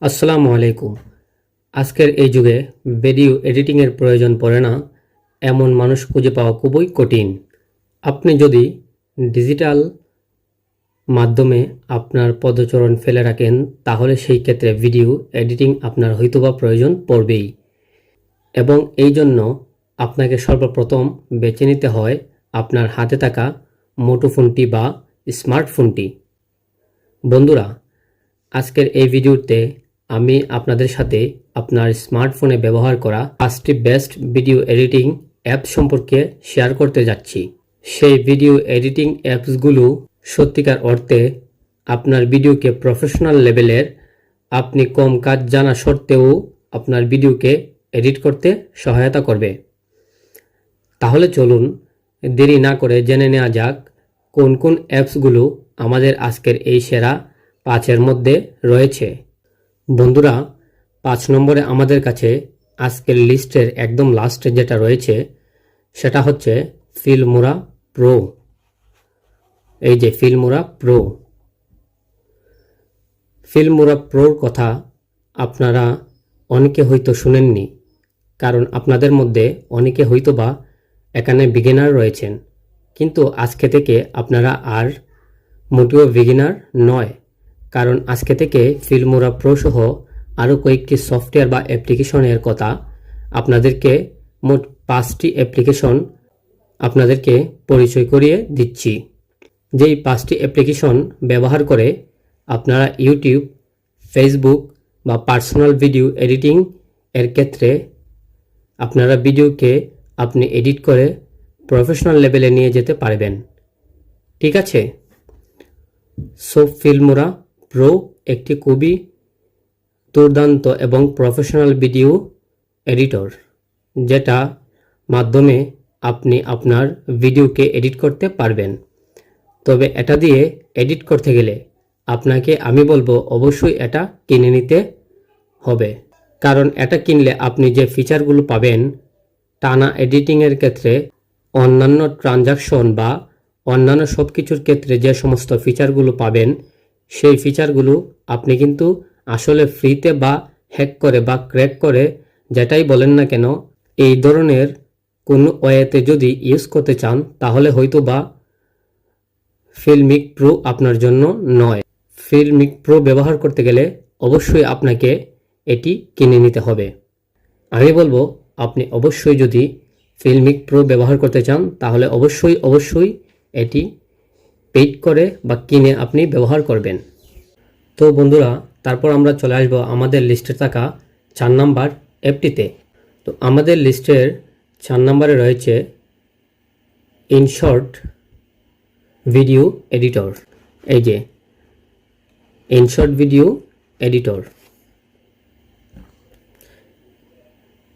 আসসালামু আলাইকুম। আজকের এই যুগে ভিডিও এডিটিংয়ের প্রয়োজন পড়ে না এমন মানুষ খুঁজে পাওয়া খুবই কঠিন। আপনি যদি ডিজিটাল মাধ্যমে আপনার পদচরণ ফেলে রাখেন তাহলে সেই ক্ষেত্রে ভিডিও এডিটিং আপনার হয়তোবা প্রয়োজন পড়বেই, এবং এই জন্য আপনাকে সর্বপ্রথম বেছে নিতে হয় আপনার হাতে থাকা মুঠোফোনটি বা স্মার্টফোনটি। বন্ধুরা, আজকের এই ভিডিওতে আমি আপনাদের সাথে আপনার স্মার্টফোনে ব্যবহার করা 5টি বেস্ট ভিডিও এডিটিং অ্যাপ সম্পর্কে শেয়ার করতে যাচ্ছি। সেই ভিডিও এডিটিং অ্যাপসগুলো সত্যিকার অর্থে আপনার ভিডিওকে প্রফেশনাল লেভেলের, আপনি কম কাজ জানা সত্ত্বেও আপনার ভিডিওকে এডিট করতে সহায়তা করবে। তাহলে চলুন দেরি না করে জেনে নেওয়া যাক কোন কোন অ্যাপসগুলো আমাদের আজকের এই সেরা 5-এর মধ্যে রয়েছে। বন্ধুরা, 5 নম্বরে আমাদের কাছে আজকের লিস্টের একদম লাস্টে যেটা রয়েছে সেটা হচ্ছে ফিল্মোরা প্রো। এই যে ফিল্মোরা প্রো। ফিল্মোরা প্রোর কথা আপনারা অনেকে হয়তো শুনেননি, কারণ আপনাদের মধ্যে অনেকে হয়তো বা এখানে বিগিনার রয়েছেন, কিন্তু আজকে থেকে আপনারা আর মোটেও বিগিনার নয়, কারণ আজকে থেকে ফিল্মোরা প্রো সহ আরও কয়েকটি সফটওয়্যার বা অ্যাপ্লিকেশনের কথা আপনাদেরকে, মোট 5টি অ্যাপ্লিকেশন আপনাদেরকে পরিচয় করিয়ে দিচ্ছি। যেই 5টি অ্যাপ্লিকেশন ব্যবহার করে আপনারা ইউটিউব, ফেসবুক বা পার্সোনাল ভিডিও এডিটিং এর ক্ষেত্রে আপনারা ভিডিওকে আপনি এডিট করে প্রফেশনাল লেভেলে নিয়ে যেতে পারবেন। ঠিক আছে? সো ফিল্মোরা প্রো একটি খুবই দুর্দান্ত এবং প্রফেশনাল ভিডিও এডিটর, যেটা মাধ্যমে আপনি আপনার ভিডিওকে এডিট করতে পারবেন। তবে এটা দিয়ে এডিট করতে গেলে আপনাকে আমি বলবো অবশ্যই এটা কিনে নিতে হবে, কারণ এটা কিনলে আপনি যে ফিচারগুলো পাবেন টানা এডিটিংয়ের ক্ষেত্রে, অন্যান্য ট্রানজাকশন বা অন্যান্য সব কিছুর ক্ষেত্রে যে সমস্ত ফিচারগুলো পাবেন সেই ফিচারগুলো আপনি কিন্তু আসলে ফ্রিতে বা হ্যাক করে বা ক্র্যাক করে, যেটাই বলেন না কেন, এই ধরনের কোনো ওয়েতে যদি ইউজ করতে চান তাহলে হয়তো বা ফিল্মিক প্রো আপনার জন্য নয়। ফিল্মিক প্রো ব্যবহার করতে গেলে অবশ্যই আপনাকে এটি কিনে নিতে হবে। আমি বলবো আপনি অবশ্যই যদি ফিল্মিক প্রো ব্যবহার করতে চান তাহলে অবশ্যই এটি পেইড করে বা কিনে আপনি ব্যবহার করবেন। তো বন্ধুরা, তারপর আমরা চলে আসবো আমাদের লিস্টে থাকা 4 নাম্বার অ্যাপটিতে। তো আমাদের লিস্টের 4 নাম্বারে রয়েছে ইনশর্ট ভিডিও এডিটর। এই যে ইনশর্ট ভিডিও এডিটর।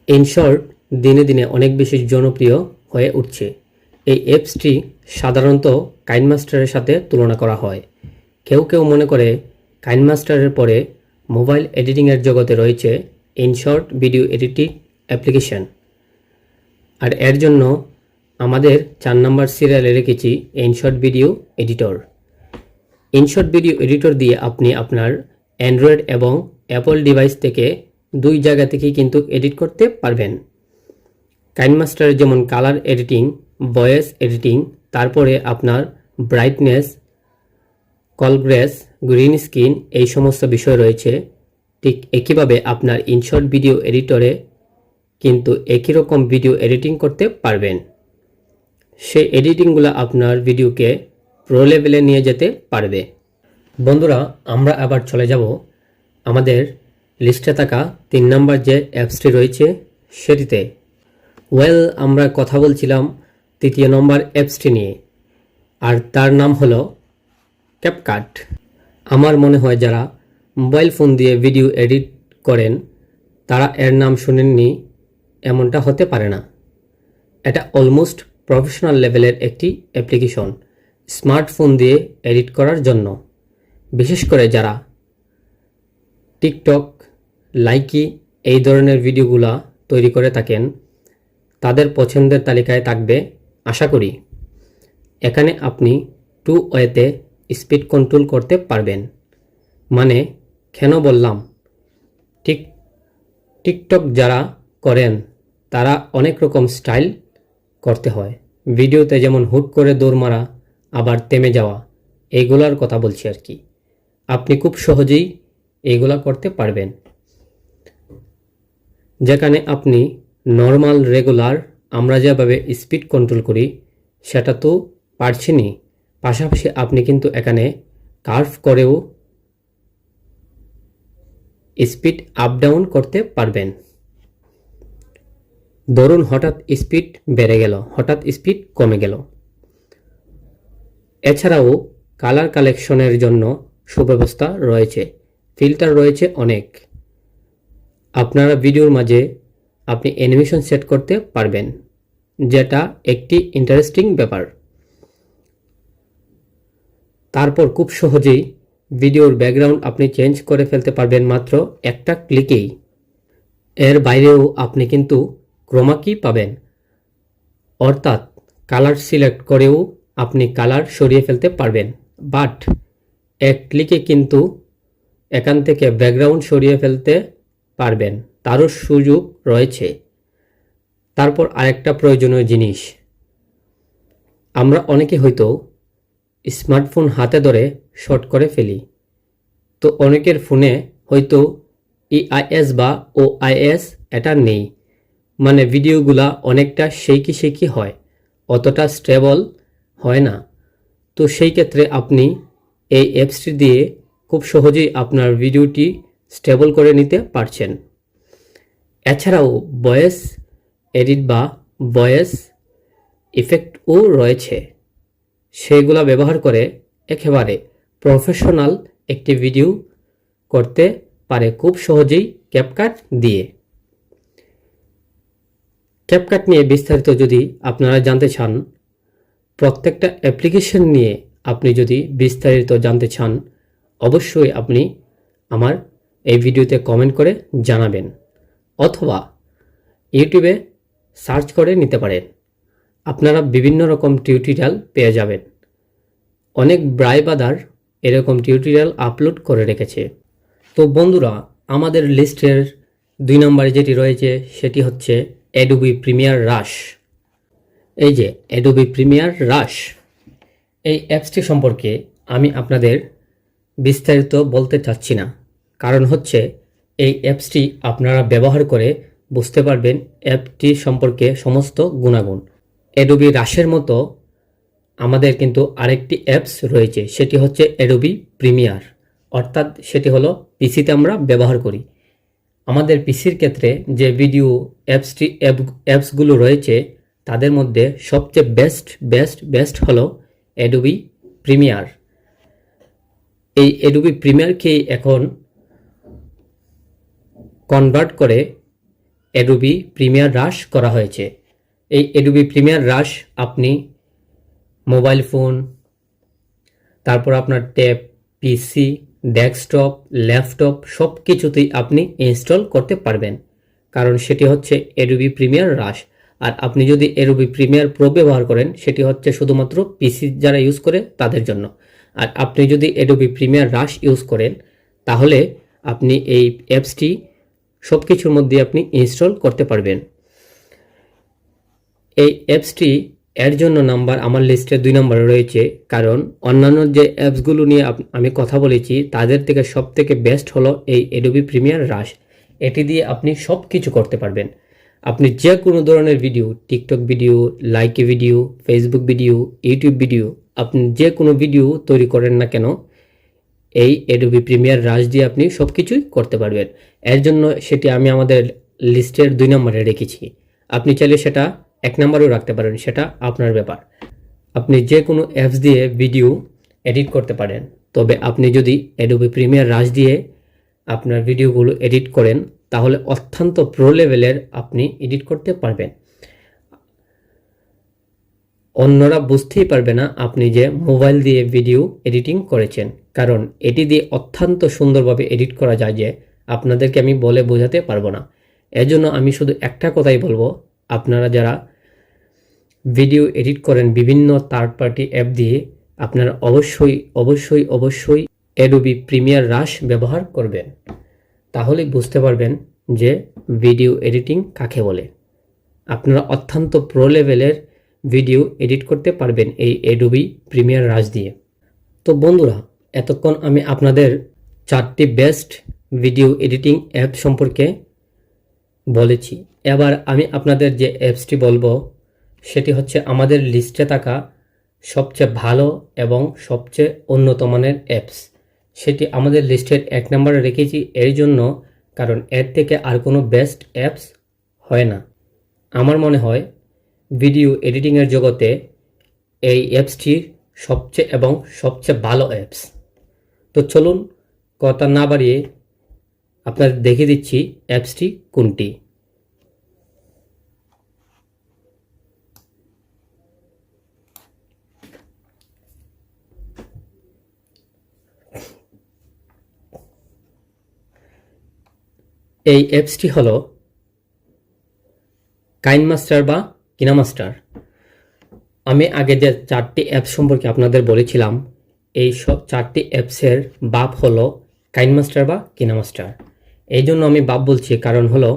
ইনশর্ট দিনে দিনে অনেক বেশি জনপ্রিয় হয়ে উঠছে। এই অ্যাপসটি সাধারণত কাইনমাস্টারের সাথে তুলনা করা হয়। কেউ কেউ মনে করে কাইনমাস্টারের পরে মোবাইল এডিটিংয়ের জগতে রয়েছে ইনশর্ট ভিডিও এডিটিং অ্যাপ্লিকেশন, আর এর জন্য আমাদের 4 নম্বর সিরিয়ালে রেখেছি InShot video editor. InShot video editor দিয়ে আপনি আপনার অ্যান্ড্রয়েড এবং অ্যাপল ডিভাইস থেকে 2 জায়গা থেকেই কিন্তু এডিট করতে পারবেন। কাইনমাস্টারের যেমন কালার এডিটিং, ভয়েস এডিটিং, তারপরে আপনার ব্রাইটনেস, কলগ্রেস, গ্রিন স্ক্রিন, এই সমস্ত বিষয় রয়েছে। ঠিক একইভাবে আপনার ইনশর্ট ভিডিও এডিটরে কিন্তু একই রকম ভিডিও এডিটিং করতে পারবেন। সেই এডিটিংগুলো আপনার ভিডিওকে প্রো লেভেলে নিয়ে যেতে পারবে। বন্ধুরা, আমরা আবার চলে যাব আমাদের লিস্টে থাকা 3 নম্বর যে অ্যাপসটি রয়েছে সেটিতে। আমরা কথা বলছিলাম 3 নম্বর অ্যাপসটি নিয়ে, আর তার নাম হলো ক্যাপকাট। আমার মনে হয় যারা মোবাইল ফোন দিয়ে ভিডিও এডিট করেন তারা এর নাম শুনেননি এমনটা হতে পারে না। এটা অলমোস্ট প্রফেশনাল লেভেলের একটি অ্যাপ্লিকেশন স্মার্টফোন দিয়ে এডিট করার জন্য। বিশেষ করে যারা টিকটক, লাইকি এই ধরনের ভিডিওগুলা তৈরি করে থাকেন তাদের পছন্দের তালিকায় থাকবে আশা করি। এখানে আপনি 2 ওয়েতে স্পিড কন্ট্রোল করতে পারবেন। মানে কেন বললাম, ঠিক টিকটক যারা করেন তারা অনেক রকম স্টাইল করতে হয়। ভিডিওতে যেমন হুট করে দৌড় মারা, আবার থেমে যাওয়া, এইগুলার কথা বলছি আর কি। আপনি খুব সহজেই এইগুলা করতে পারবেন। যেখানে আপনি নর্মাল রেগুলার আমরা যেভাবে স্পিড কন্ট্রোল করি সেটা তো পারছেনই, পাশাপাশি আপনি কিন্তু এখানে কার্ভ করেও স্পিড আপ ডাউন করতে পারবেন। ধরুন হঠাৎ স্পিড বেড়ে গেল, হঠাৎ স্পিড কমে গেল। এছাড়াও কালার কালেকশনের জন্য সুব্যবস্থা রয়েছে, ফিল্টার রয়েছে অনেক। আপনারা ভিডিওর মাঝে আপনি অ্যানিমেশন সেট করতে পারবেন, যেটা একটি ইন্টারেস্টিং ব্যাপার। তারপর খুব সহজেই ভিডিওর ব্যাকগ্রাউন্ড আপনি চেঞ্জ করে ফেলতে পারবেন মাত্র একটা ক্লিকেই। এর বাইরেও আপনি কিন্তু ক্রোমা কি পাবেন, অর্থাৎ কালার সিলেক্ট করেও আপনি কালার সরিয়ে ফেলতে পারবেন। বাট এক ক্লিকে কিন্তু এখান থেকে ব্যাকগ্রাউন্ড সরিয়ে ফেলতে পারবেন, তারও সুযোগ রয়েছে। তারপর আরেকটা প্রয়োজনীয় জিনিস, আমরা অনেকে হয়তো স্মার্টফোন হাতে ধরে শর্ট করে ফেলি। তো অনেকের ফোনে হয়তো ইআইএস বা ওআইএস এটা নেই, মানে ভিডিওগুলা অনেকটা শেকি হয়, অতটা স্টেবল হয় না। তো সেই ক্ষেত্রে আপনি এই অ্যাপসটি দিয়ে খুব সহজেই আপনার ভিডিওটি স্টেবল করে নিতে পারছেন। এছাড়াও ভয়েস এডিট বা ভয়েস ইফেক্টও রয়েছে, সেগুলো ব্যবহার করে একেবারে প্রফেশনাল একটি ভিডিও করতে পারে খুব সহজেই ক্যাপকাট দিয়ে। ক্যাপকাট নিয়ে বিস্তারিত যদি আপনারা জানতে চান, প্রত্যেকটা অ্যাপ্লিকেশন নিয়ে আপনি যদি বিস্তারিত জানতে চান, অবশ্যই আপনি আমার এই ভিডিওতে কমেন্ট করে জানাবেন, অথবা ইউটিউবে সার্চ করে নিতে পারেন। আপনারা বিভিন্ন রকম টিউটোরিয়াল পেয়ে যাবেন। অনেক ব্রাইবাদার এরকম টিউটোরিয়াল আপলোড করে রেখেছে। তো বন্ধুরা, আমাদের লিস্টের 2 নম্বরে যেটি রয়েছে সেটি হচ্ছে অ্যাডোবি প্রিমিয়ার রাশ। এই যে অ্যাডোবি প্রিমিয়ার রাশ, এই অ্যাপসটি সম্পর্কে আমি আপনাদের বিস্তারিত বলতে চাচ্ছি না, কারণ হচ্ছে এই অ্যাপসটি আপনারা ব্যবহার করে বুঝতে পারবেন অ্যাপটি সম্পর্কে সমস্ত গুণাগুণ। অ্যাডোবি রাশের মতো আমাদের কিন্তু আরেকটি অ্যাপস রয়েছে, সেটি হচ্ছে অ্যাডোবি প্রিমিয়ার, অর্থাৎ সেটি হলো পিসিতে আমরা ব্যবহার করি। আমাদের পিসির ক্ষেত্রে যে ভিডিও অ্যাপসগুলো রয়েছে তাদের মধ্যে সবচেয়ে বেস্ট হলো অ্যাডোবি প্রিমিয়ার। এই অ্যাডোবি প্রিমিয়ারকে এখন কনভার্ট করে অ্যাডোবি প্রিমিয়ার রাশ করা হয়েছে। এই অ্যাডোবি প্রিমিয়ার রাশ আপনি মোবাইল ফোন, তারপর আপনার ট্যাব, পিসি, ডেস্কটপ, ল্যাপটপ সব কিছুতেই আপনি ইনস্টল করতে পারবেন, কারণ সেটি হচ্ছে অ্যাডোবি প্রিমিয়ার রাশ। আর আপনি যদি অ্যাডোবি প্রিমিয়ার প্রো ব্যবহার করেন, সেটি হচ্ছে শুধুমাত্র পিসি যারা ইউজ করে তাদের জন্য। আর আপনি যদি অ্যাডোবি প্রিমিয়ার রাশ ইউজ করেন, তাহলে আপনি এই অ্যাপসটি সব কিছুর মধ্যে আপনি ইনস্টল করতে পারবেন। এই অ্যাপসটি এর জন্য আমার লিস্টে 2 নম্বরে রয়েছে, কারণ অন্যান্য যে অ্যাপসগুলো নিয়ে আমি কথা বলেছি তাদের থেকে সব থেকে বেস্ট হলো এই অ্যাডোবি প্রিমিয়ার রাশ। এটি দিয়ে আপনি সব কিছু করতে পারবেন। আপনি যে কোনো ধরনের video, TikTok video, Likee video, Facebook video, YouTube video, আপনি যে কোনো ভিডিও তৈরি করেন না কেন, এই অ্যাডোবি প্রিমিয়ার রাশ দিয়ে আপনি সব কিছুই করতে পারবেন। এর জন্য সেটি আমি আমাদের লিস্টের 2 নম্বরে রেখেছি। আপনি চাইলে সেটা 1 নম্বরেও রাখতে পারেন, সেটা আপনার ব্যাপার। আপনি যে কোনো অ্যাপস দিয়ে ভিডিও এডিট করতে পারেন, তবে আপনি যদি অ্যাডোবি প্রিমিয়ার রাশ দিয়ে আপনার ভিডিওগুলো এডিট করেন, তাহলে অত্যন্ত প্রো লেভেলের আপনি এডিট করতে পারবেন। অন্যরা বুঝতেই পারবে না আপনি যে মোবাইল দিয়ে ভিডিও এডিটিং করেছেন, কারণ এটি দিয়ে অত্যন্ত সুন্দরভাবে এডিট করা যায় যে আপনাদেরকে আমি বলে বোঝাতে পারবো না। এজন্য আমি শুধু একটা কথাই বলবো, আপনারা যারা ভিডিও এডিট করেন বিভিন্ন থার্ড পার্টি অ্যাপ দিয়ে, আপনারা অবশ্যই অবশ্যই অবশ্যই অ্যাডোবি প্রিমিয়ার রাশ ব্যবহার করবেন। তাহলেই বুঝতে পারবেন যে ভিডিও এডিটিং কাকে বলে। আপনারা অত্যন্ত প্রো লেভেলের ভিডিও এডিট করতে পারবেন এই অ্যাডোবি প্রিমিয়ার রাজ দিয়ে। তো বন্ধুরা, এতক্ষণ আমি আপনাদের 4টি বেস্ট ভিডিও এডিটিং অ্যাপ সম্পর্কে বলেছি। এবার আমি আপনাদের যে অ্যাপসটি বলবো সেটি হচ্ছে আমাদের লিস্টে থাকা সবচেয়ে ভালো এবং সবচেয়ে উন্নত মানের অ্যাপস। সেটি আমাদের লিস্টের 1 নম্বরে রেখেছি এই জন্য কারণ এর থেকে আর কোনো বেস্ট অ্যাপস হয় না। আমার মনে হয় ভিডিও এডিটিংয়ের জগতে এই অ্যাপসটি সবচেয়ে ভালো অ্যাপস। তো চলুন কথা না বাড়িয়ে আপনাদের দেখিয়ে দিচ্ছি অ্যাপসটি কোনটি। এই অ্যাপসটি হলো কাইনমাস্টার বা কিনামাস্টার। আমি আগে যে 4টি অ্যাপস সম্পর্কে আপনাদের বলেছিলাম, এই সব 4টি অ্যাপসের বাপ হলো কাইনমাস্টার বা কিনামাস্টার। এই জন্য আমি বাপ বলছি কারণ হলো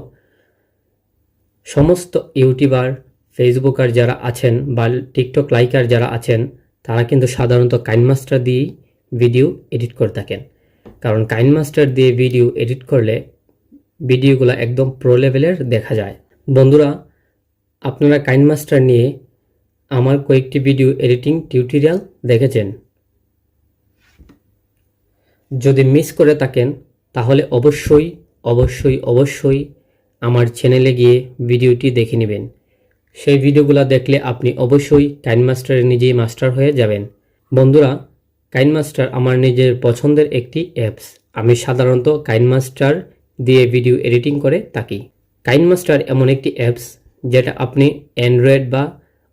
সমস্ত ইউটিউবার, ফেসবুকার যারা আছেন বা টিকটক লাইকার যারা আছেন তারা কিন্তু সাধারণত কাইনমাস্টার দিয়েই ভিডিও এডিট করে থাকেন। কারণ কাইনমাস্টার দিয়ে ভিডিও এডিট করলে ভিডিওগুলো একদম প্রো লেভেলের দেখা যায়। বন্ধুরা, আপনারা কাইনমাস্টার নিয়ে আমার কয়েকটি ভিডিও এডিটিং টিউটোরিয়াল দেখেছেন। যদি মিস করে থাকেন তাহলে অবশ্যই আমার চ্যানেলে গিয়ে ভিডিওটি দেখে নেবেন। সেই ভিডিওগুলো দেখলে আপনি অবশ্যই কাইনমাস্টারে নিজেই মাস্টার হয়ে যাবেন। বন্ধুরা, কাইনমাস্টার আমার নিজের পছন্দের একটি অ্যাপস। আমি সাধারণত কাইনমাস্টার দিয়ে ভিডিও এডিটিং করে থাকি। কাইনমাস্টার এমন একটি অ্যাপস যেটা আপনি অ্যান্ড্রয়েড বা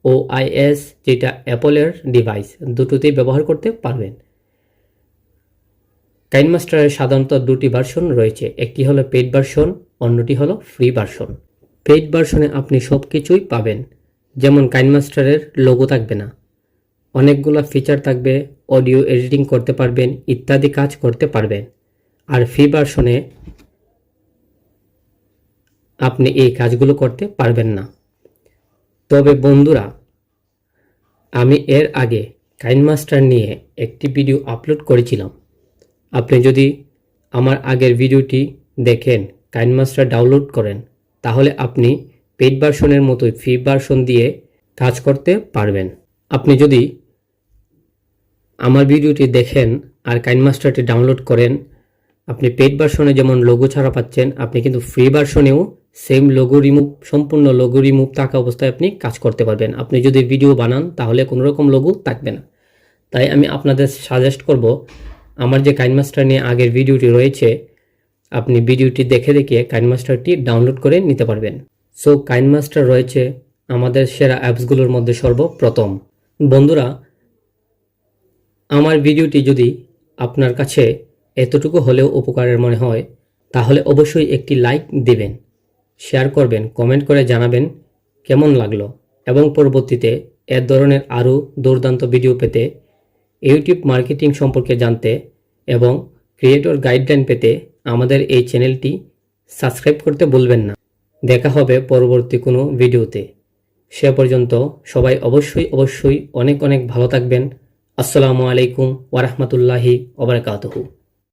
OIS যেটা অ্যাপলের ডিভাইস দুটোতেই ব্যবহার করতে পারবেন। কাইনমাস্টারের সাধারণত 2টি ভার্সন রয়েছে, একটি হলো পেইড ভার্সন, অন্যটি হলো ফ্রি ভার্সন। পেইড ভার্সনে আপনি সব কিছুই পাবেন, যেমন কাইনমাস্টারের লোগো থাকবে না, অনেকগুলো ফিচার থাকবে, অডিও এডিটিং করতে পারবেন, ইত্যাদি কাজ করতে পারবেন। আর ফ্রি ভার্সনে আপনি এই কাজগুলো করতে পারবেন না। তবে বন্ধুরা, আমি এর আগে কাইনমাস্টার নিয়ে একটি ভিডিও আপলোড করেছিলাম। আপনি যদি আমার আগের ভিডিওটি দেখেন, কাইনমাস্টার ডাউনলোড করেন, তাহলে আপনি পেইড ভার্সনের মতোই ফ্রি ভার্সন দিয়ে কাজ করতে পারবেন। আপনি যদি আমার ভিডিওটি দেখেন আর কাইনমাস্টারটি ডাউনলোড করেন, আপনি পেইড ভার্সনে যেমন লোগো ছাড়া পাচ্ছেন, আপনি কিন্তু ফ্রি ভার্সনেও সেম সম্পূর্ণ লোগো রিমুভ থাকা অবস্থায় আপনি কাজ করতে পারবেন। আপনি যদি ভিডিও বানান তাহলে কোনো রকম লোগো থাকবে না। তাই আমি আপনাদের সাজেস্ট করব, আমার যে কাইনমাস্টার নিয়ে আগের ভিডিওটি রয়েছে, আপনি ভিডিওটি দেখে কাইনমাস্টারটি ডাউনলোড করে নিতে পারবেন। সো কাইনমাস্টার রয়েছে আমাদের সেরা অ্যাপসগুলোর মধ্যে সর্বপ্রথম। বন্ধুরা, আমার ভিডিওটি যদি আপনার কাছে এতটুকু হলেও উপকারের মনে হয় তাহলে অবশ্যই একটি লাইক দেবেন, শেয়ার করবেন, কমেন্ট করে জানাবেন কেমন লাগলো, এবং পরবর্তীতে এ ধরনের আরও দুর্দান্ত ভিডিও পেতে, ইউটিউব মার্কেটিং সম্পর্কে জানতে এবং ক্রিয়েটর গাইডলাইন পেতে আমাদের এই চ্যানেলটি সাবস্ক্রাইব করতে ভুলবেন না। দেখা হবে পরবর্তী কোনো ভিডিওতে। সে পর্যন্ত সবাই অবশ্যই অনেক ভালো থাকবেন। আসসালামু আলাইকুম ওয়া রাহমাতুল্লাহি ওয়া বারাকাতুহু।